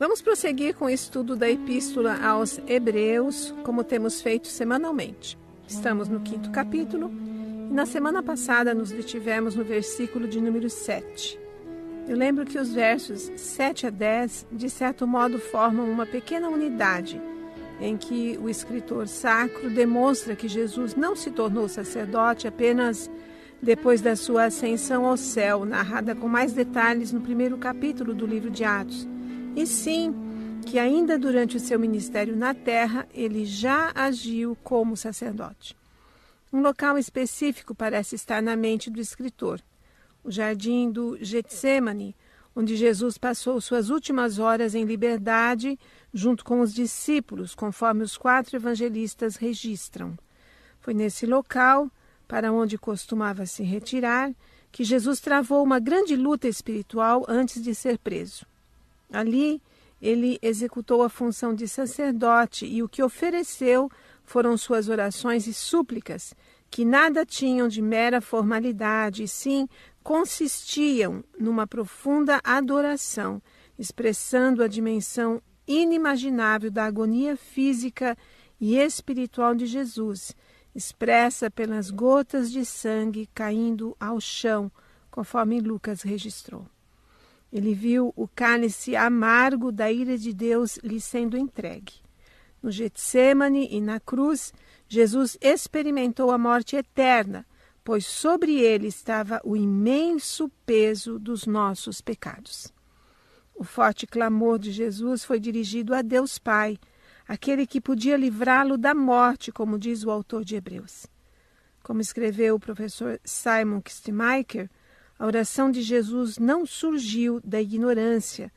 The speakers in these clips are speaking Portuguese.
Vamos prosseguir com o estudo da Epístola aos Hebreus, como temos feito semanalmente. Estamos no 5º capítulo e na semana passada nos detivemos no versículo de número 7. Eu lembro que os versos 7 a 10, de certo modo, formam uma pequena unidade em que o escritor sacro demonstra que Jesus não se tornou sacerdote apenas depois da sua ascensão ao céu, narrada com mais detalhes no 1º capítulo do livro de Atos, e sim que ainda durante o seu ministério na terra ele já agiu como sacerdote. Um local específico parece estar na mente do escritor, o jardim do Getsêmani, onde Jesus passou suas últimas horas em liberdade junto com os discípulos, conforme os 4 evangelistas registram. Foi nesse local, para onde costumava se retirar, que Jesus travou uma grande luta espiritual antes de ser preso. Ali, ele executou a função de sacerdote e o que ofereceu foram suas orações e súplicas, que nada tinham de mera formalidade, e sim consistiam numa profunda adoração, expressando a dimensão inimaginável da agonia física e espiritual de Jesus, expressa pelas gotas de sangue caindo ao chão, conforme Lucas registrou. Ele viu o cálice amargo da ira de Deus lhe sendo entregue. No Getsêmani e na cruz, Jesus experimentou a morte eterna, pois sobre ele estava o imenso peso dos nossos pecados. O forte clamor de Jesus foi dirigido a Deus Pai, aquele que podia livrá-lo da morte, como diz o autor de Hebreus. Como escreveu o professor Simon Kistemaker, a oração de Jesus não surgiu da ignorância,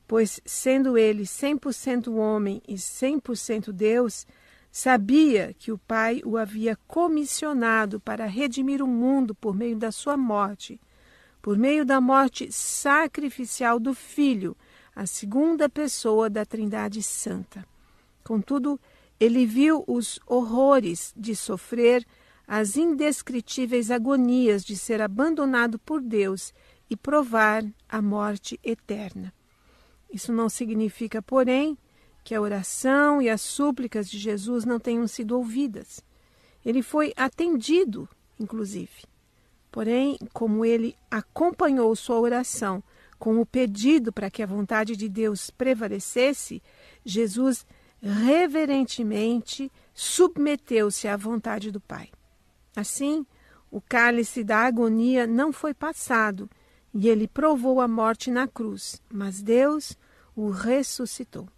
pois, sendo ele 100% homem e 100% Deus, sabia que o Pai o havia comissionado para redimir o mundo por meio da sua morte, por meio da morte sacrificial do Filho, a segunda pessoa da Trindade Santa. Contudo, ele viu os horrores de sofrer as indescritíveis agonias de ser abandonado por Deus e provar a morte eterna. Isso não significa, porém, que a oração e as súplicas de Jesus não tenham sido ouvidas. Ele foi atendido, inclusive. Porém, como ele acompanhou sua oração com o pedido para que a vontade de Deus prevalecesse, Jesus reverentemente submeteu-se à vontade do Pai. Assim, o cálice da agonia não foi passado e ele provou a morte na cruz, mas Deus o ressuscitou.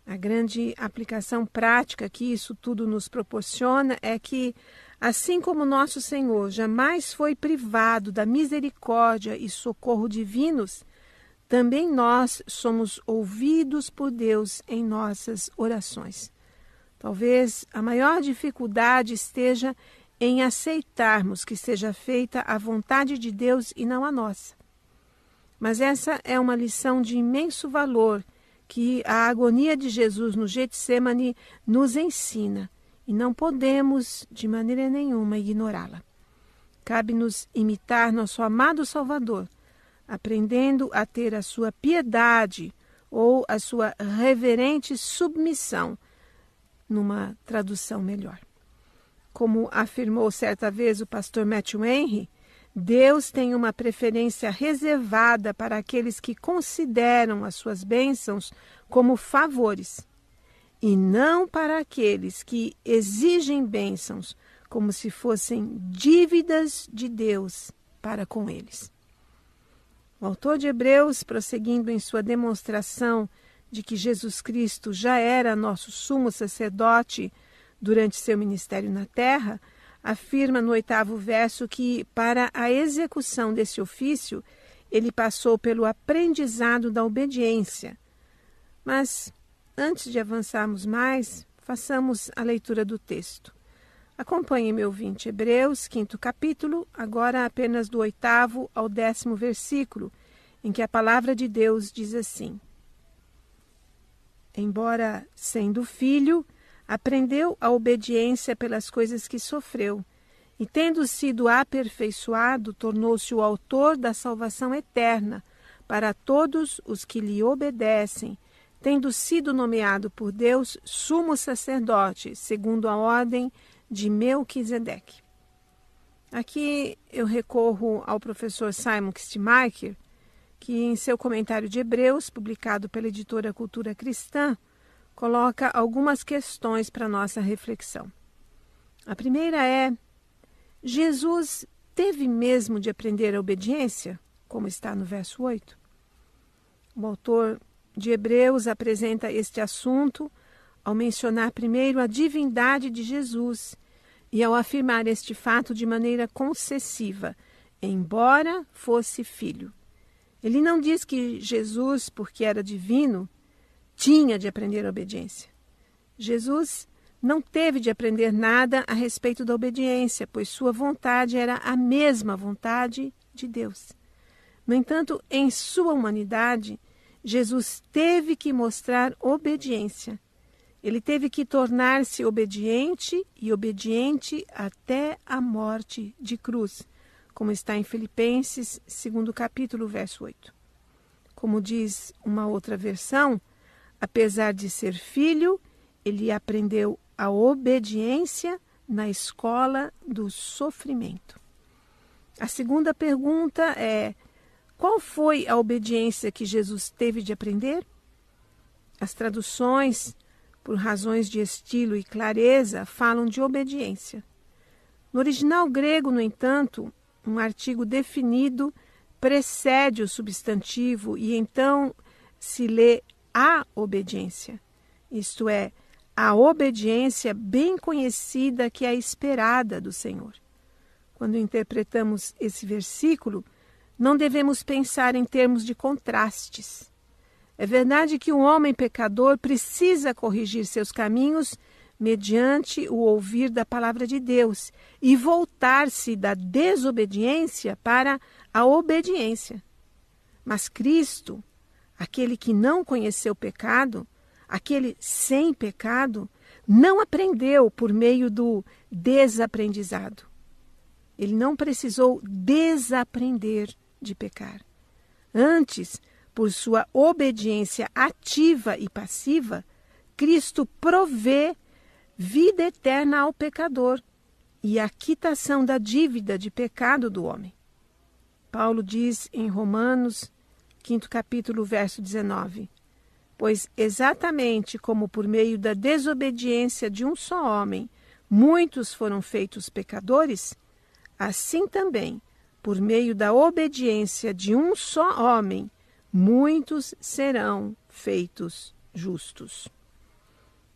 A grande aplicação prática que isso tudo nos proporciona é que, assim como nosso Senhor jamais foi privado da misericórdia e socorro divinos, também nós somos ouvidos por Deus em nossas orações. Talvez a maior dificuldade esteja em aceitarmos que seja feita a vontade de Deus e não a nossa. Mas essa é uma lição de imenso valor que a agonia de Jesus no Getsêmani nos ensina e não podemos, de maneira nenhuma, ignorá-la. Cabe-nos imitar nosso amado Salvador, aprendendo a ter a sua piedade ou a sua reverente submissão, numa tradução melhor. Como afirmou certa vez o pastor Matthew Henry, Deus tem uma preferência reservada para aqueles que consideram as suas bênçãos como favores, e não para aqueles que exigem bênçãos como se fossem dívidas de Deus para com eles. O autor de Hebreus, prosseguindo em sua demonstração de que Jesus Cristo já era nosso sumo sacerdote durante seu ministério na terra, afirma no 8º verso que, para a execução desse ofício, ele passou pelo aprendizado da obediência. Mas, antes de avançarmos mais, façamos a leitura do texto. Acompanhe, meu ouvinte, Hebreus, 5º capítulo, agora apenas do 8º ao 10º versículo, em que a palavra de Deus diz assim: Embora sendo filho, aprendeu a obediência pelas coisas que sofreu, e tendo sido aperfeiçoado, tornou-se o autor da salvação eterna para todos os que lhe obedecem, tendo sido nomeado por Deus sumo sacerdote, segundo a ordem de Melquisedeque. Aqui eu recorro ao professor Simon Kistemaker, que em seu comentário de Hebreus, publicado pela editora Cultura Cristã, coloca algumas questões para nossa reflexão. A primeira é: Jesus teve mesmo de aprender a obediência, como está no verso 8? O autor de Hebreus apresenta este assunto ao mencionar primeiro a divindade de Jesus e ao afirmar este fato de maneira concessiva, embora fosse filho. Ele não diz que Jesus, porque era divino, tinha de aprender a obediência. Jesus não teve de aprender nada a respeito da obediência, pois sua vontade era a mesma vontade de Deus. No entanto, em sua humanidade, Jesus teve que mostrar obediência. Ele teve que tornar-se obediente e obediente até a morte de cruz, como está em Filipenses, 2º capítulo, verso 8. Como diz uma outra versão, apesar de ser filho, ele aprendeu a obediência na escola do sofrimento. A segunda pergunta é: qual foi a obediência que Jesus teve de aprender? As traduções, por razões de estilo e clareza, falam de obediência. No original grego, no entanto, um artigo definido precede o substantivo e então se lê a obediência. Isto é, a obediência bem conhecida que é esperada do Senhor. Quando interpretamos esse versículo, não devemos pensar em termos de contrastes. É verdade que o homem pecador precisa corrigir seus caminhos mediante o ouvir da palavra de Deus e voltar-se da desobediência para a obediência. Mas Cristo, aquele que não conheceu pecado, aquele sem pecado, não aprendeu por meio do desaprendizado. Ele não precisou desaprender de pecar. Antes, por sua obediência ativa e passiva, Cristo provê vida eterna ao pecador e a quitação da dívida de pecado do homem. Paulo diz em Romanos, 5º capítulo, verso 19: pois exatamente como por meio da desobediência de um só homem muitos foram feitos pecadores, assim também, por meio da obediência de um só homem, muitos serão feitos justos.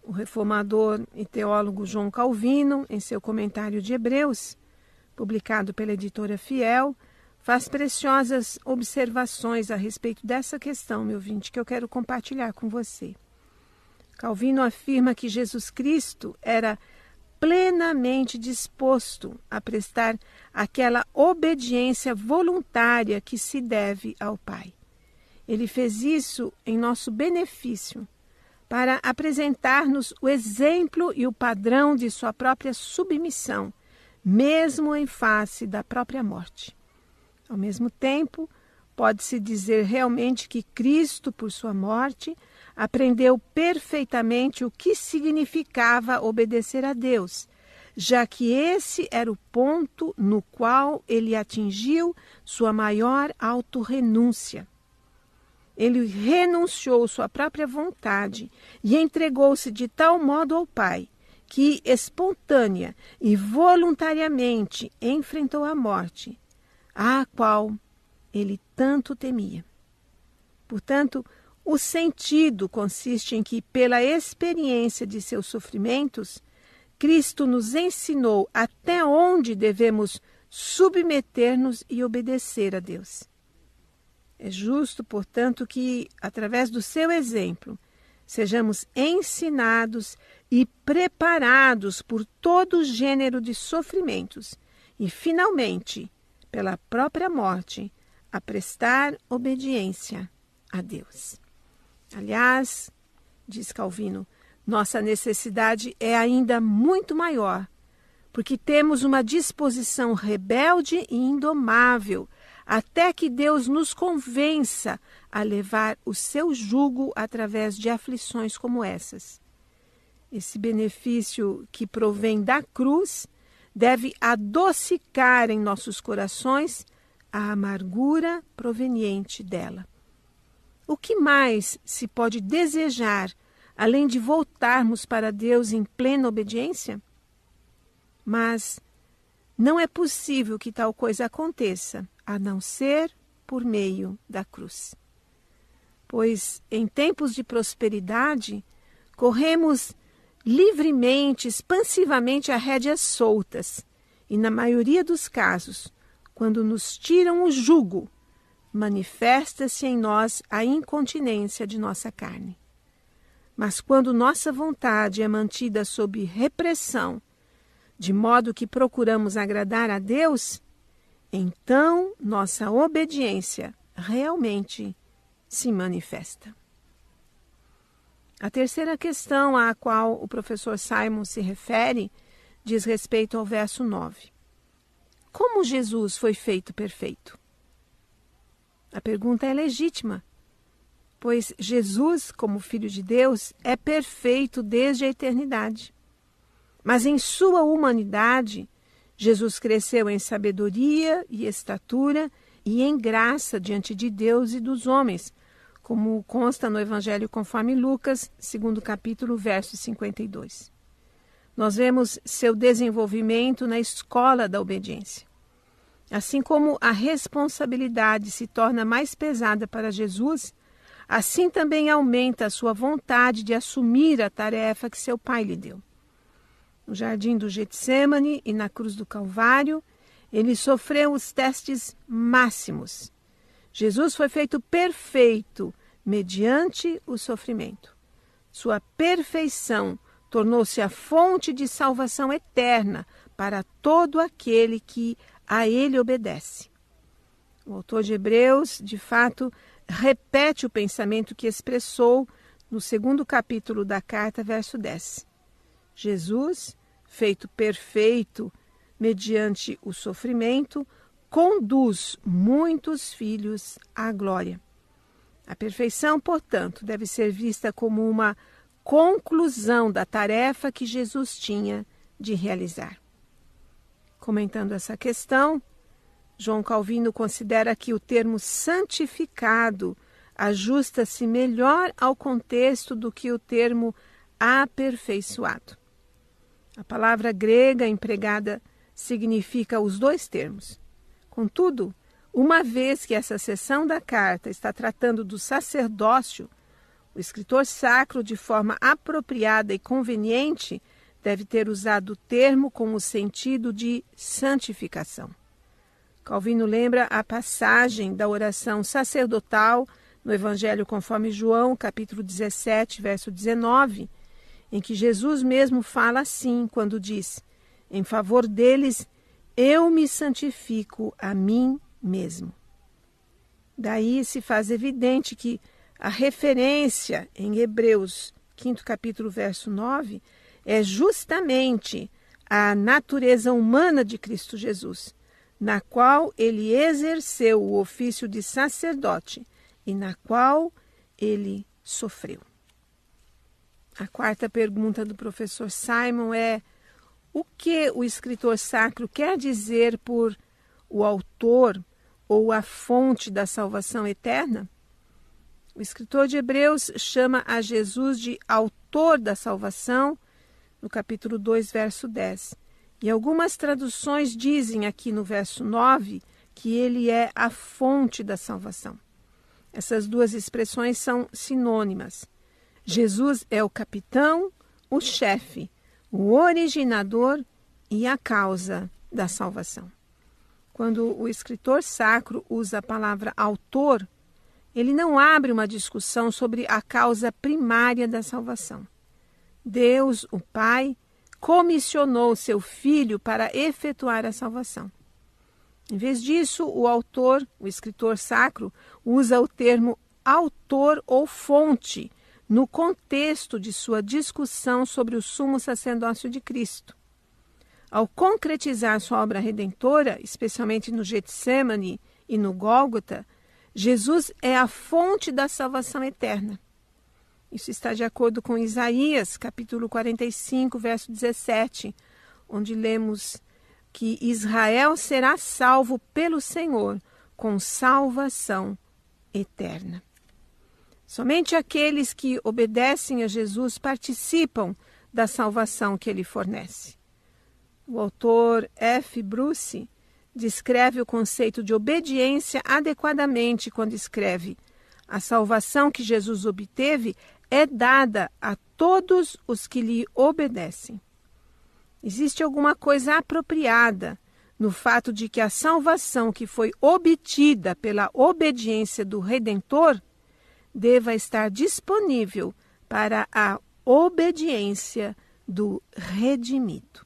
O reformador e teólogo João Calvino, em seu comentário de Hebreus, publicado pela editora Fiel, faz preciosas observações a respeito dessa questão, meu ouvinte, que eu quero compartilhar com você. Calvino afirma que Jesus Cristo era plenamente disposto a prestar aquela obediência voluntária que se deve ao Pai. Ele fez isso em nosso benefício, para apresentar-nos o exemplo e o padrão de sua própria submissão, mesmo em face da própria morte. Ao mesmo tempo, pode-se dizer realmente que Cristo, por sua morte, aprendeu perfeitamente o que significava obedecer a Deus, já que esse era o ponto no qual ele atingiu sua maior autorrenúncia. Ele renunciou sua própria vontade e entregou-se de tal modo ao Pai, que espontânea e voluntariamente enfrentou a morte, a qual ele tanto temia. Portanto, o sentido consiste em que, pela experiência de seus sofrimentos, Cristo nos ensinou até onde devemos submeter-nos e obedecer a Deus. É justo, portanto, que, através do seu exemplo, sejamos ensinados e preparados por todo gênero de sofrimentos e, finalmente, pela própria morte, a prestar obediência a Deus. Aliás, diz Calvino, nossa necessidade é ainda muito maior, porque temos uma disposição rebelde e indomável até que Deus nos convença a levar o seu jugo através de aflições como essas. Esse benefício que provém da cruz deve adocicar em nossos corações a amargura proveniente dela. O que mais se pode desejar, além de voltarmos para Deus em plena obediência? Mas não é possível que tal coisa aconteça, a não ser por meio da cruz. Pois em tempos de prosperidade, corremos livremente, expansivamente a rédeas soltas, e na maioria dos casos, quando nos tiram o jugo, manifesta-se em nós a incontinência de nossa carne. Mas quando nossa vontade é mantida sob repressão, de modo que procuramos agradar a Deus, então nossa obediência realmente se manifesta. A terceira questão à qual o professor Simon se refere diz respeito ao verso 9. Como Jesus foi feito perfeito? A pergunta é legítima, pois Jesus, como Filho de Deus, é perfeito desde a eternidade. Mas em sua humanidade, Jesus cresceu em sabedoria e estatura e em graça diante de Deus e dos homens, como consta no Evangelho conforme Lucas, 2º capítulo, verso 52. Nós vemos seu desenvolvimento na escola da obediência. Assim como a responsabilidade se torna mais pesada para Jesus, assim também aumenta a sua vontade de assumir a tarefa que seu Pai lhe deu. No jardim do Getsêmani e na cruz do Calvário, ele sofreu os testes máximos. Jesus foi feito perfeito mediante o sofrimento. Sua perfeição tornou-se a fonte de salvação eterna para todo aquele que a ele obedece. O autor de Hebreus, de fato, repete o pensamento que expressou no 2º capítulo da carta, verso 10. Jesus, feito perfeito mediante o sofrimento, conduz muitos filhos à glória. A perfeição, portanto, deve ser vista como uma conclusão da tarefa que Jesus tinha de realizar. Comentando essa questão, João Calvino considera que o termo santificado ajusta-se melhor ao contexto do que o termo aperfeiçoado. A palavra grega empregada significa os dois termos. Contudo, uma vez que essa seção da carta está tratando do sacerdócio, o escritor sacro, de forma apropriada e conveniente, deve ter usado o termo com o sentido de santificação. Calvino lembra a passagem da oração sacerdotal no Evangelho conforme João, capítulo 17, verso 19, em que Jesus mesmo fala assim, quando diz: em favor deles, eu me santifico a mim mesmo. Daí se faz evidente que a referência em Hebreus, 5º capítulo, verso 9, é justamente a natureza humana de Cristo Jesus, na qual ele exerceu o ofício de sacerdote e na qual ele sofreu. A quarta pergunta do professor Simon é: o que o escritor sacro quer dizer por o autor ou a fonte da salvação eterna? O escritor de Hebreus chama a Jesus de autor da salvação, no capítulo 2, verso 10. E algumas traduções dizem aqui no verso 9 que ele é a fonte da salvação. Essas duas expressões são sinônimas. Jesus é o capitão, o chefe, o originador e a causa da salvação. Quando o escritor sacro usa a palavra autor, ele não abre uma discussão sobre a causa primária da salvação. Deus, o Pai, comissionou seu Filho para efetuar a salvação. Em vez disso, o autor, o escritor sacro, usa o termo autor ou fonte no contexto de sua discussão sobre o sumo sacerdócio de Cristo. Ao concretizar sua obra redentora, especialmente no Getsêmani e no Gólgota, Jesus é a fonte da salvação eterna. Isso está de acordo com Isaías, capítulo 45, verso 17, onde lemos que Israel será salvo pelo Senhor com salvação eterna. Somente aqueles que obedecem a Jesus participam da salvação que ele fornece. O autor F. Bruce descreve o conceito de obediência adequadamente quando escreve: a salvação que Jesus obteve é dada a todos os que lhe obedecem. Existe alguma coisa apropriada no fato de que a salvação que foi obtida pela obediência do Redentor deva estar disponível para a obediência do redimido.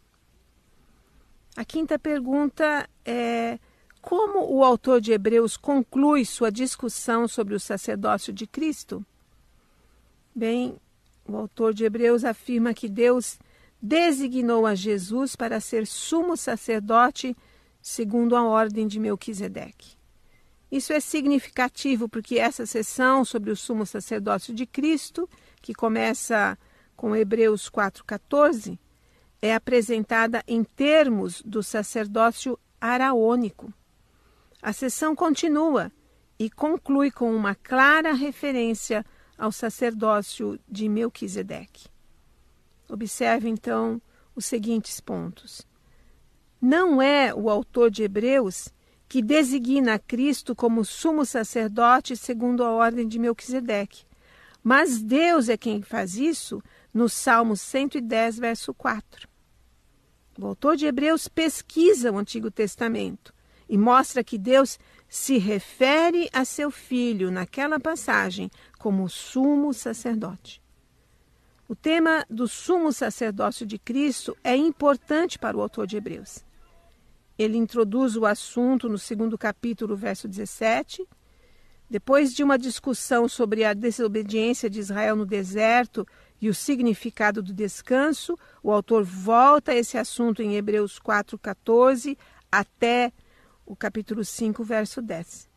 A quinta pergunta é: como o autor de Hebreus conclui sua discussão sobre o sacerdócio de Cristo? Bem, o autor de Hebreus afirma que Deus designou a Jesus para ser sumo sacerdote segundo a ordem de Melquisedeque. Isso é significativo porque essa seção sobre o sumo sacerdócio de Cristo, que começa com Hebreus 4,14, é apresentada em termos do sacerdócio araônico. A seção continua e conclui com uma clara referência ao sacerdócio de Melquisedeque. Observe, então, os seguintes pontos. Não é o autor de Hebreus que designa a Cristo como sumo sacerdote segundo a ordem de Melquisedeque, mas Deus é quem faz isso no Salmo 110, verso 4. O autor de Hebreus pesquisa o Antigo Testamento e mostra que Deus se refere a seu Filho naquela passagem como sumo sacerdote. O tema do sumo sacerdócio de Cristo é importante para o autor de Hebreus. Ele introduz o assunto no 2º capítulo, verso 17. Depois de uma discussão sobre a desobediência de Israel no deserto e o significado do descanso, o autor volta a esse assunto em Hebreus 4,14 até o capítulo 5, verso 10.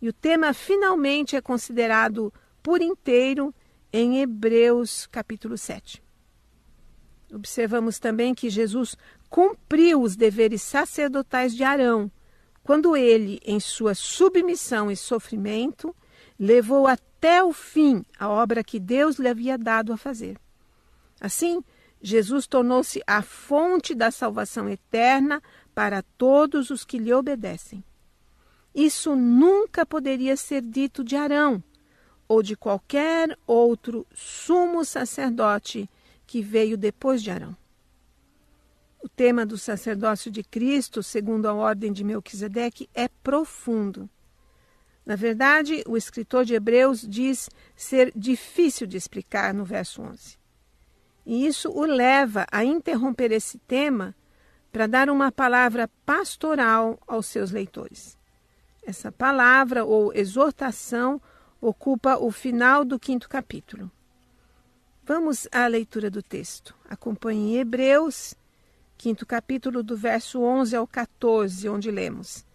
E o tema finalmente é considerado por inteiro em Hebreus capítulo 7. Observamos também que Jesus cumpriu os deveres sacerdotais de Arão, quando ele, em sua submissão e sofrimento, levou até o fim a obra que Deus lhe havia dado a fazer. Assim, Jesus tornou-se a fonte da salvação eterna para todos os que lhe obedecem. Isso nunca poderia ser dito de Arão ou de qualquer outro sumo sacerdote que veio depois de Arão. O tema do sacerdócio de Cristo, segundo a ordem de Melquisedeque, é profundo. Na verdade, o escritor de Hebreus diz ser difícil de explicar no verso 11. E isso o leva a interromper esse tema para dar uma palavra pastoral aos seus leitores. Essa palavra ou exortação ocupa o final do 5º capítulo. Vamos à leitura do texto. Acompanhe Hebreus, 5º capítulo, do verso 11 ao 14, onde lemos: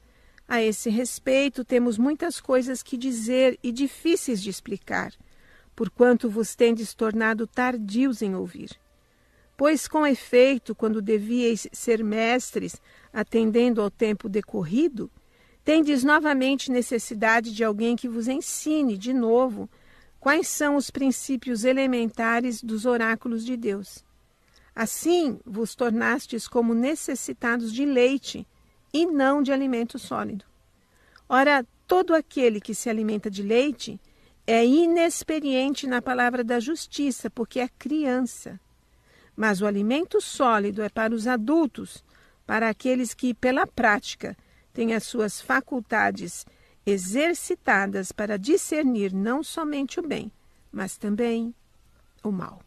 a esse respeito, temos muitas coisas que dizer e difíceis de explicar, porquanto vos tendes tornado tardios em ouvir. Pois, com efeito, quando devíeis ser mestres, atendendo ao tempo decorrido, tendes novamente necessidade de alguém que vos ensine, de novo, quais são os princípios elementares dos oráculos de Deus. Assim vos tornastes como necessitados de leite, e não de alimento sólido. Ora, todo aquele que se alimenta de leite é inexperiente na palavra da justiça, porque é criança. Mas o alimento sólido é para os adultos, para aqueles que, pela prática, têm as suas faculdades exercitadas para discernir não somente o bem, mas também o mal.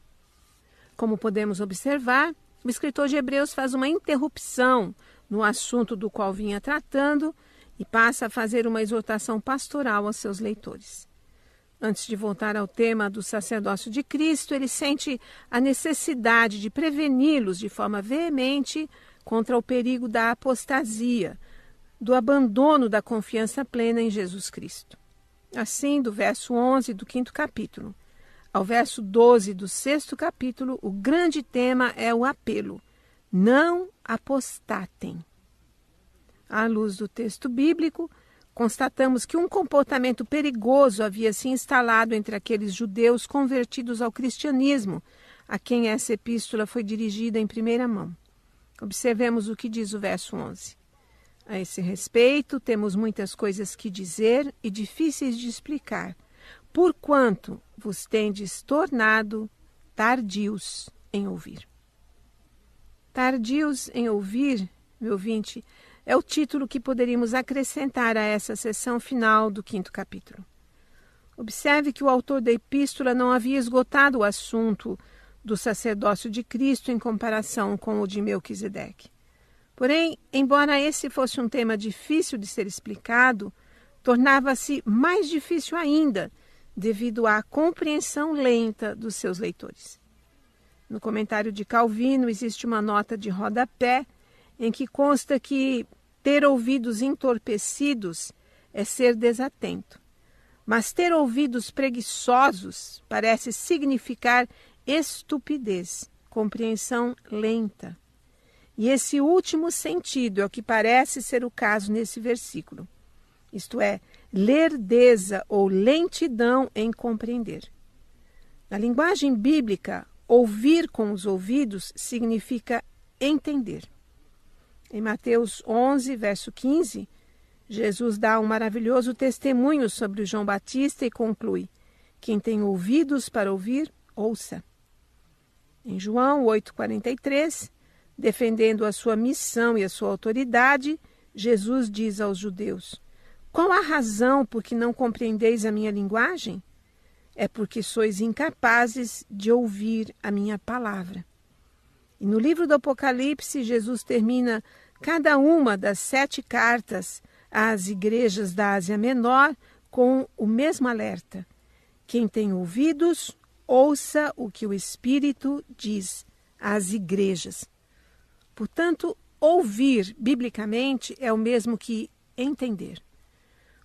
Como podemos observar, o escritor de Hebreus faz uma interrupção no assunto do qual vinha tratando e passa a fazer uma exortação pastoral aos seus leitores. Antes de voltar ao tema do sacerdócio de Cristo, ele sente a necessidade de preveni-los de forma veemente contra o perigo da apostasia, do abandono da confiança plena em Jesus Cristo. Assim, do verso 11 do 5º capítulo ao verso 12 do 6º capítulo, o grande tema é o apelo: não apostatem. À luz do texto bíblico, constatamos que um comportamento perigoso havia se instalado entre aqueles judeus convertidos ao cristianismo, a quem essa epístola foi dirigida em primeira mão. Observemos o que diz o verso 11. A esse respeito, temos muitas coisas que dizer e difíceis de explicar, porquanto vos tendes tornado tardios em ouvir. Tardios em ouvir, meu ouvinte, é o título que poderíamos acrescentar a essa seção final do 5º capítulo. Observe que o autor da epístola não havia esgotado o assunto do sacerdócio de Cristo em comparação com o de Melquisedeque. Porém, embora esse fosse um tema difícil de ser explicado, tornava-se mais difícil ainda devido à compreensão lenta dos seus leitores. No comentário de Calvino existe uma nota de rodapé em que consta que ter ouvidos entorpecidos é ser desatento, mas ter ouvidos preguiçosos parece significar estupidez, compreensão lenta. E esse último sentido é o que parece ser o caso nesse versículo. Isto é, lerdeza ou lentidão em compreender. Na linguagem bíblica, ouvir com os ouvidos significa entender. Em Mateus 11, verso 15, Jesus dá um maravilhoso testemunho sobre João Batista e conclui: quem tem ouvidos para ouvir, ouça. Em João 8,43, defendendo a sua missão e a sua autoridade, Jesus diz aos judeus: qual a razão por que não compreendeis a minha linguagem? É porque sois incapazes de ouvir a minha palavra. E no livro do Apocalipse, Jesus termina cada uma das 7 cartas às igrejas da Ásia Menor com o mesmo alerta: quem tem ouvidos, ouça o que o Espírito diz às igrejas. Portanto, ouvir, biblicamente, é o mesmo que entender.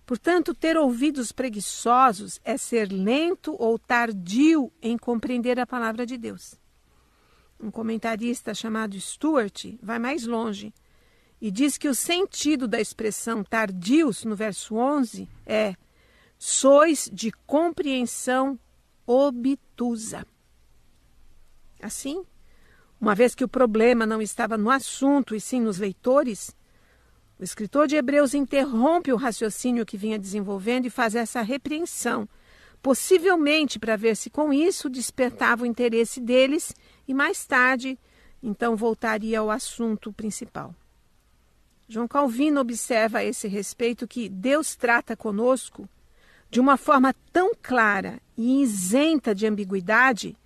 Portanto, ter ouvidos preguiçosos é ser lento ou tardio em compreender a palavra de Deus. Um comentarista chamado Stuart vai mais longe e diz que o sentido da expressão tardios, no verso 11, é: sois de compreensão obtusa. Assim, uma vez que o problema não estava no assunto e sim nos leitores, o escritor de Hebreus interrompe o raciocínio que vinha desenvolvendo e faz essa repreensão, possivelmente para ver se com isso despertava o interesse deles e mais tarde, então, voltaria ao assunto principal. João Calvino observa a esse respeito que Deus trata conosco de uma forma tão clara e isenta de ambiguidade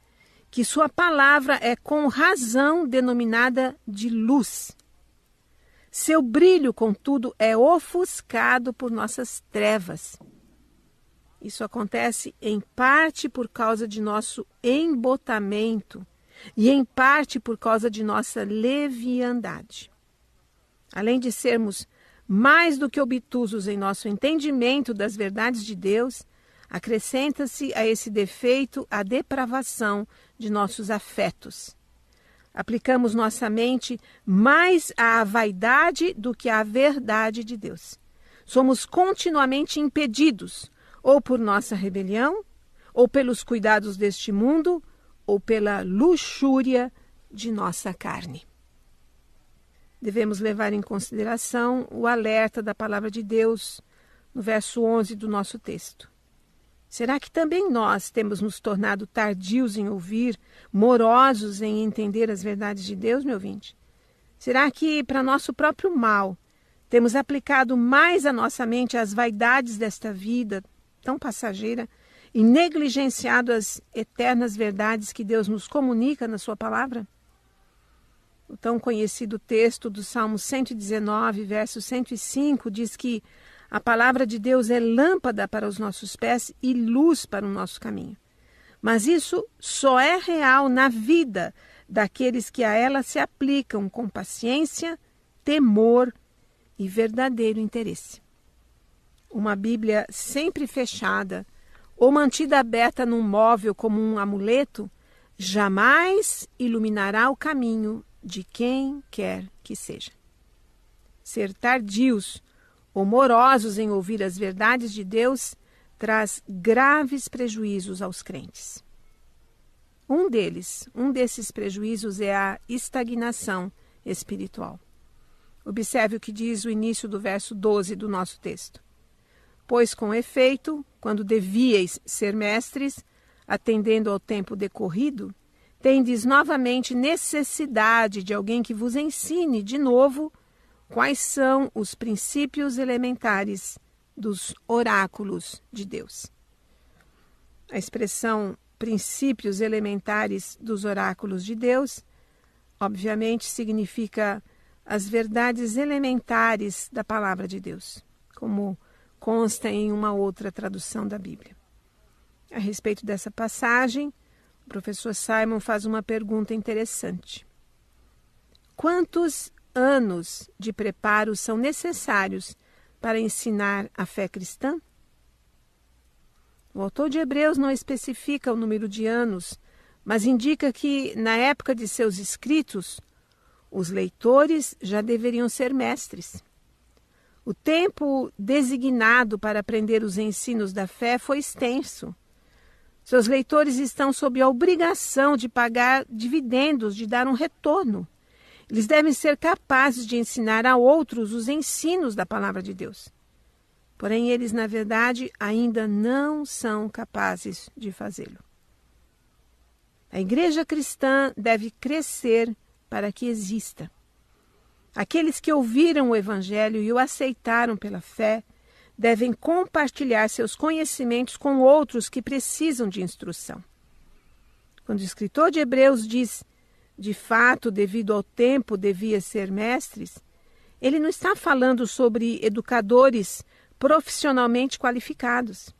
que sua palavra é com razão denominada de luz. Seu brilho, contudo, é ofuscado por nossas trevas. Isso acontece em parte por causa de nosso embotamento e em parte por causa de nossa leviandade. Além de sermos mais do que obtusos em nosso entendimento das verdades de Deus, acrescenta-se a esse defeito a depravação de nossos afetos. Aplicamos nossa mente mais à vaidade do que à verdade de Deus. Somos continuamente impedidos, ou por nossa rebelião, ou pelos cuidados deste mundo, ou pela luxúria de nossa carne. Devemos levar em consideração o alerta da palavra de Deus no verso 11 do nosso texto. Será que também nós temos nos tornado tardios em ouvir, morosos em entender as verdades de Deus, meu ouvinte? Será que, para nosso próprio mal, temos aplicado mais a nossa mente às vaidades desta vida tão passageira e negligenciado as eternas verdades que Deus nos comunica na sua palavra? O tão conhecido texto do Salmo 119, verso 105, diz que a palavra de Deus é lâmpada para os nossos pés e luz para o nosso caminho. Mas isso só é real na vida daqueles que a ela se aplicam com paciência, temor e verdadeiro interesse. Uma Bíblia sempre fechada ou mantida aberta num móvel como um amuleto jamais iluminará o caminho de quem quer que seja. Ser tardios ou morosos em ouvir as verdades de Deus traz graves prejuízos aos crentes. Um desses prejuízos é a estagnação espiritual. Observe o que diz o início do verso 12 do nosso texto. Pois, com efeito, quando devíeis ser mestres, atendendo ao tempo decorrido, tendes novamente necessidade de alguém que vos ensine de novo quais são os princípios elementares dos oráculos de Deus. A expressão princípios elementares dos oráculos de Deus, obviamente, significa as verdades elementares da palavra de Deus, como consta em uma outra tradução da Bíblia. A respeito dessa passagem, o professor Simon faz uma pergunta interessante. Quantos anos de preparo são necessários para ensinar a fé cristã? O autor de Hebreus não especifica o número de anos, mas indica que, na época de seus escritos, os leitores já deveriam ser mestres. O tempo designado para aprender os ensinos da fé foi extenso. Seus leitores estão sob a obrigação de pagar dividendos, de dar um retorno. Eles devem ser capazes de ensinar a outros os ensinos da palavra de Deus. Porém, eles, na verdade, ainda não são capazes de fazê-lo. A igreja cristã deve crescer para que exista. Aqueles que ouviram o Evangelho e o aceitaram pela fé devem compartilhar seus conhecimentos com outros que precisam de instrução. Quando o escritor de Hebreus diz, de fato, devido ao tempo, devia ser mestres, ele não está falando sobre educadores profissionalmente qualificados.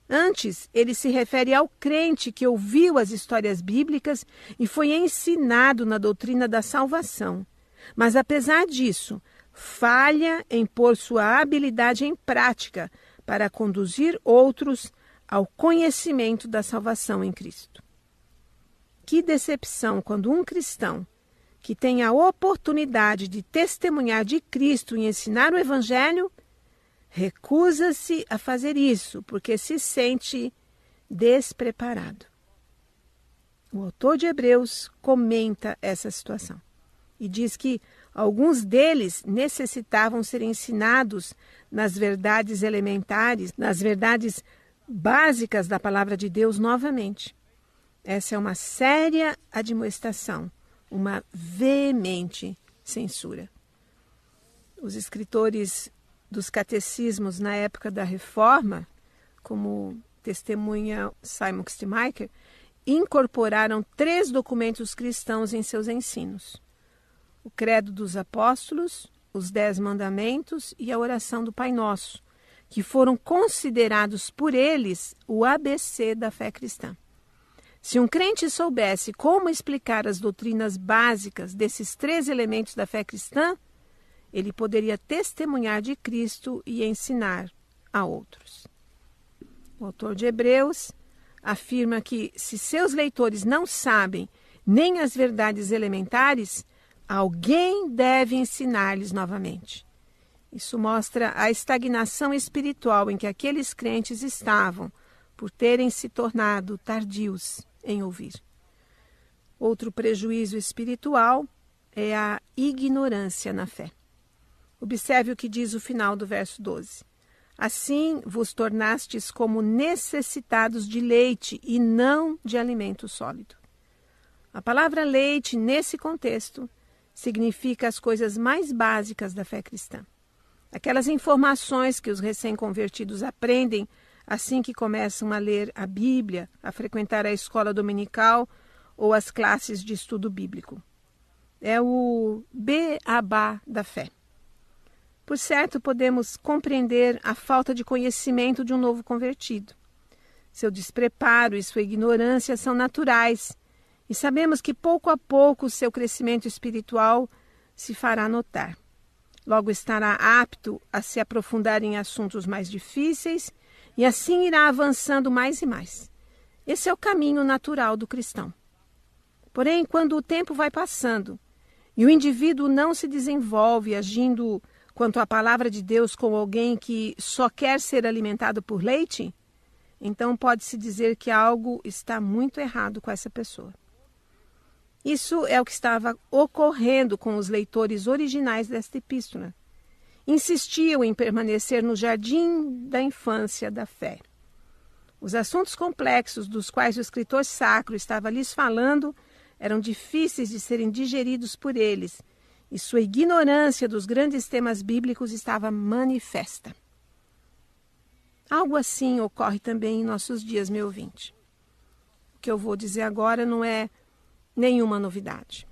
Antes, ele se refere ao crente que ouviu as histórias bíblicas e foi ensinado na doutrina da salvação. Mas, apesar disso, falha em pôr sua habilidade em prática para conduzir outros ao conhecimento da salvação em Cristo. Que decepção quando um cristão que tem a oportunidade de testemunhar de Cristo e ensinar o Evangelho recusa-se a fazer isso porque se sente despreparado. O autor de Hebreus comenta essa situação e diz que alguns deles necessitavam ser ensinados nas verdades elementares, nas verdades básicas da palavra de Deus novamente. Essa é uma séria admoestação, uma veemente censura. Os escritores dos catecismos na época da Reforma, como testemunha Simon Kistemaker, incorporaram 3 documentos cristãos em seus ensinos: o Credo dos Apóstolos, os 10 Mandamentos e a oração do Pai Nosso, que foram considerados por eles o ABC da fé cristã. Se um crente soubesse como explicar as doutrinas básicas desses 3 elementos da fé cristã, ele poderia testemunhar de Cristo e ensinar a outros. O autor de Hebreus afirma que, se seus leitores não sabem nem as verdades elementares, alguém deve ensinar-lhes novamente. Isso mostra a estagnação espiritual em que aqueles crentes estavam por terem se tornado tardios em ouvir. Outro prejuízo espiritual é a ignorância na fé. Observe o que diz o final do verso 12. Assim vos tornastes como necessitados de leite e não de alimento sólido. A palavra leite, nesse contexto, significa as coisas mais básicas da fé cristã. Aquelas informações que os recém-convertidos aprendem assim que começam a ler a Bíblia, a frequentar a escola dominical ou as classes de estudo bíblico. É o beabá da fé. Por certo, podemos compreender a falta de conhecimento de um novo convertido. Seu despreparo e sua ignorância são naturais, e sabemos que pouco a pouco o seu crescimento espiritual se fará notar. logo estará apto a se aprofundar em assuntos mais difíceis e assim irá avançando mais e mais. Esse é o caminho natural do cristão. Porém, quando o tempo vai passando e o indivíduo não se desenvolve agindo quanto à palavra de Deus como alguém que só quer ser alimentado por leite, então pode-se dizer que algo está muito errado com essa pessoa. Isso é o que estava ocorrendo com os leitores originais desta epístola. Insistiam em permanecer no jardim da infância da fé. Os assuntos complexos dos quais o escritor sacro estava lhes falando eram difíceis de serem digeridos por eles, e sua ignorância dos grandes temas bíblicos estava manifesta. Algo assim ocorre também em nossos dias, meu ouvinte. O que eu vou dizer agora não é nenhuma novidade.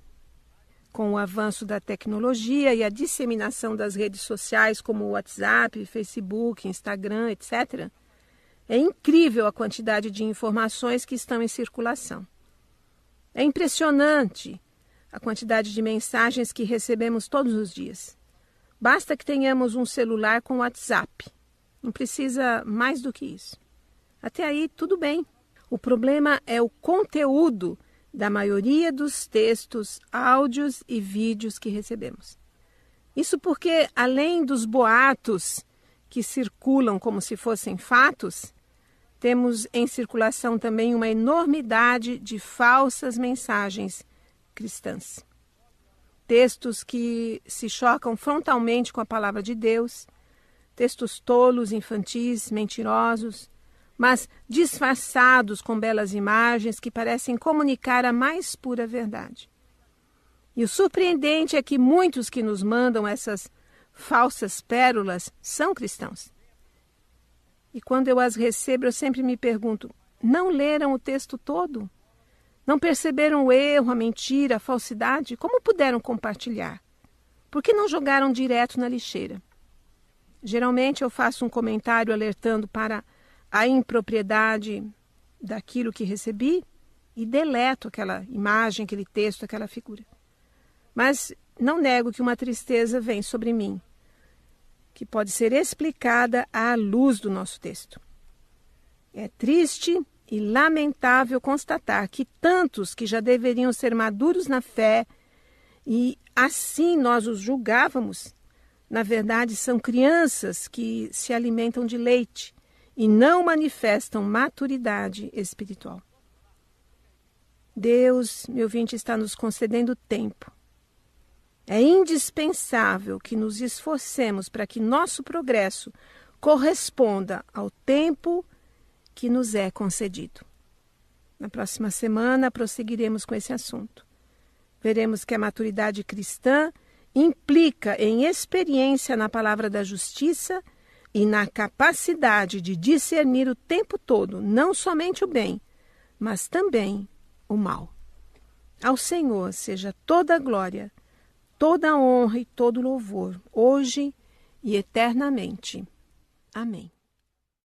Com o avanço da tecnologia e a disseminação das redes sociais como o WhatsApp, Facebook, Instagram, etc., é incrível a quantidade de informações que estão em circulação. É impressionante a quantidade de mensagens que recebemos todos os dias. Basta que tenhamos um celular com WhatsApp. Não precisa mais do que isso. Até aí, tudo bem. O problema é o conteúdo da maioria dos textos, áudios e vídeos que recebemos. Isso porque, além dos boatos que circulam como se fossem fatos, temos em circulação também uma enormidade de falsas mensagens cristãs. Textos que se chocam frontalmente com a palavra de Deus, textos tolos, infantis, mentirosos, mas disfarçados com belas imagens que parecem comunicar a mais pura verdade. E o surpreendente é que muitos que nos mandam essas falsas pérolas são cristãos. E quando eu as recebo, eu sempre me pergunto, não leram o texto todo? Não perceberam o erro, a mentira, a falsidade? Como puderam compartilhar? Por que não jogaram direto na lixeira? Geralmente eu faço um comentário alertando para a impropriedade daquilo que recebi e deleto aquela imagem, aquele texto, aquela figura. Mas não nego que uma tristeza vem sobre mim, que pode ser explicada à luz do nosso texto. É triste e lamentável constatar que tantos que já deveriam ser maduros na fé e assim nós os julgávamos, na verdade são crianças que se alimentam de leite e não manifestam maturidade espiritual. Deus, meu ouvinte, está nos concedendo tempo. É indispensável que nos esforcemos para que nosso progresso corresponda ao tempo que nos é concedido. Na próxima semana, prosseguiremos com esse assunto. Veremos que a maturidade cristã implica em experiência na palavra da justiça e na capacidade de discernir o tempo todo, não somente o bem, mas também o mal. Ao Senhor seja toda a glória, toda a honra e todo o louvor, hoje e eternamente. Amém.